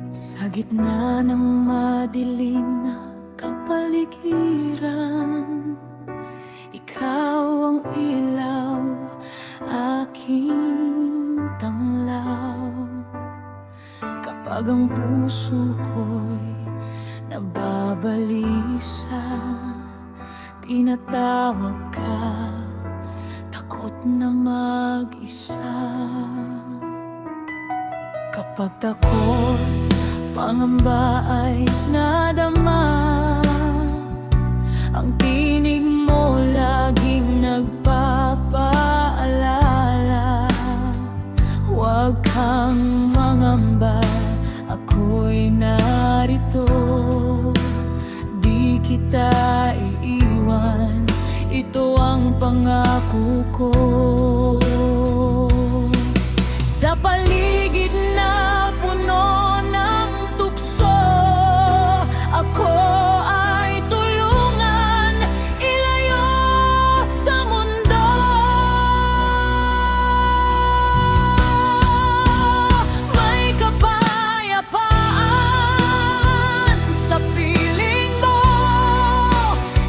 Sa gitna ng madilim na kapaligiran, ikaw ang ilaw, aking tanglaw. Kapag ang puso ko'y nababalisa, tinatawag ka, takot na mag-isa. Kapag takot, pangamba ay nadama, ang tinig mo laging nagpapaalala. Huwag kang mangamba, ako'y narito, di kita iiwan, ito ang pangako ko. Sa paligid na puno ng tukso, ako ay tulungan ilayo sa mundo. May kapayapaan sa piling mo,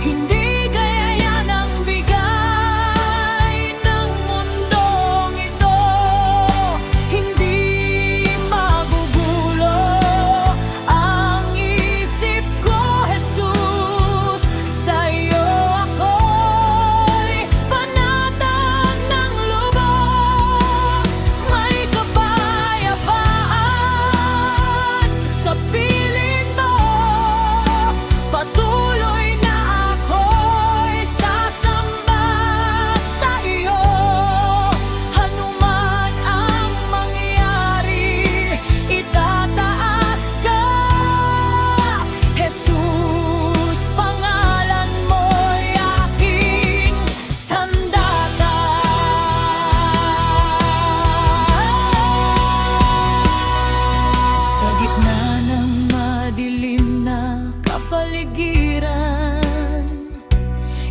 hindi gaya yan ang bigay ng mundong ito. Hindi magugulo ang isip ko, Jesus. Sa iyo ako'y panatag ng lubos. May kapayapaan sa piling mo, patuloy na ako'y sasamba sa iyo. Anuman ang mangyari, itataas ka, Jesus. Pangalan mo'y aking sandata. Sa gitna ng madilim na kapaligiran,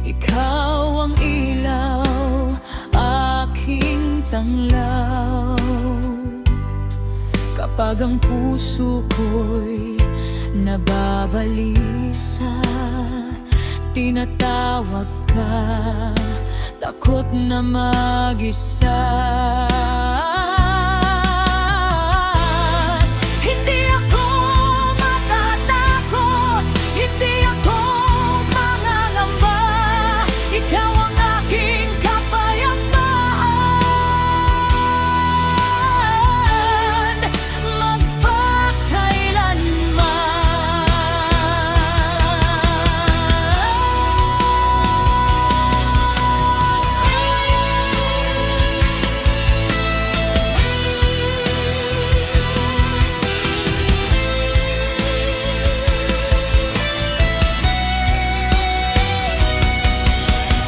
ikaw ang ilaw, aking tanglaw. Kapag ang puso ko'y nababalisa, tinatawag ka, takot na mag-isa. Hindi ako matatakot, hindi ako mangangamba, ikaw ang aking kapayapaan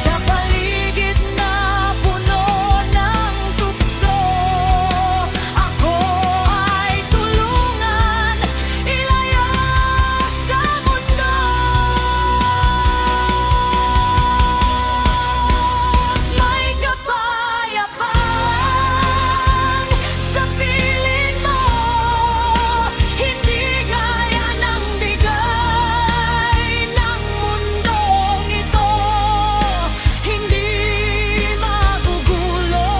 sa paligid na puno ng tukso. Ako ay tulungan ilayo sa mundo. May kapayapaan sa piling mo, hindi gaya ng bigay ng mundong ito. Hindi magugulo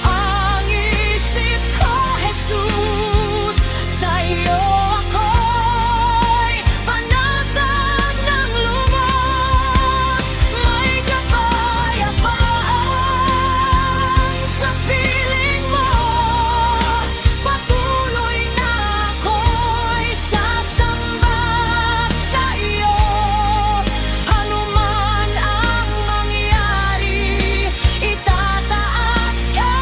ang isip ko, Jesus. Sa iyo ako'y panatag ng lubos. May kapayapaan sa piling mo, patuloy na ako'y sasamba sa iyo. Anuman ang mangyari, itataas ka,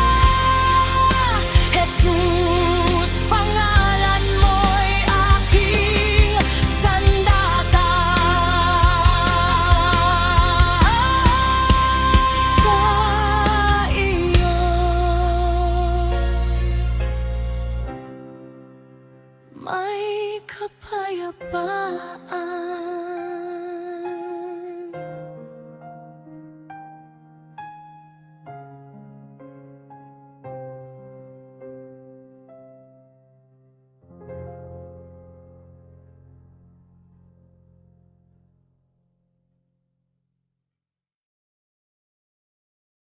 Jesus. Pangalan mo'y aking sandata. Sa iyo may kapayapaan.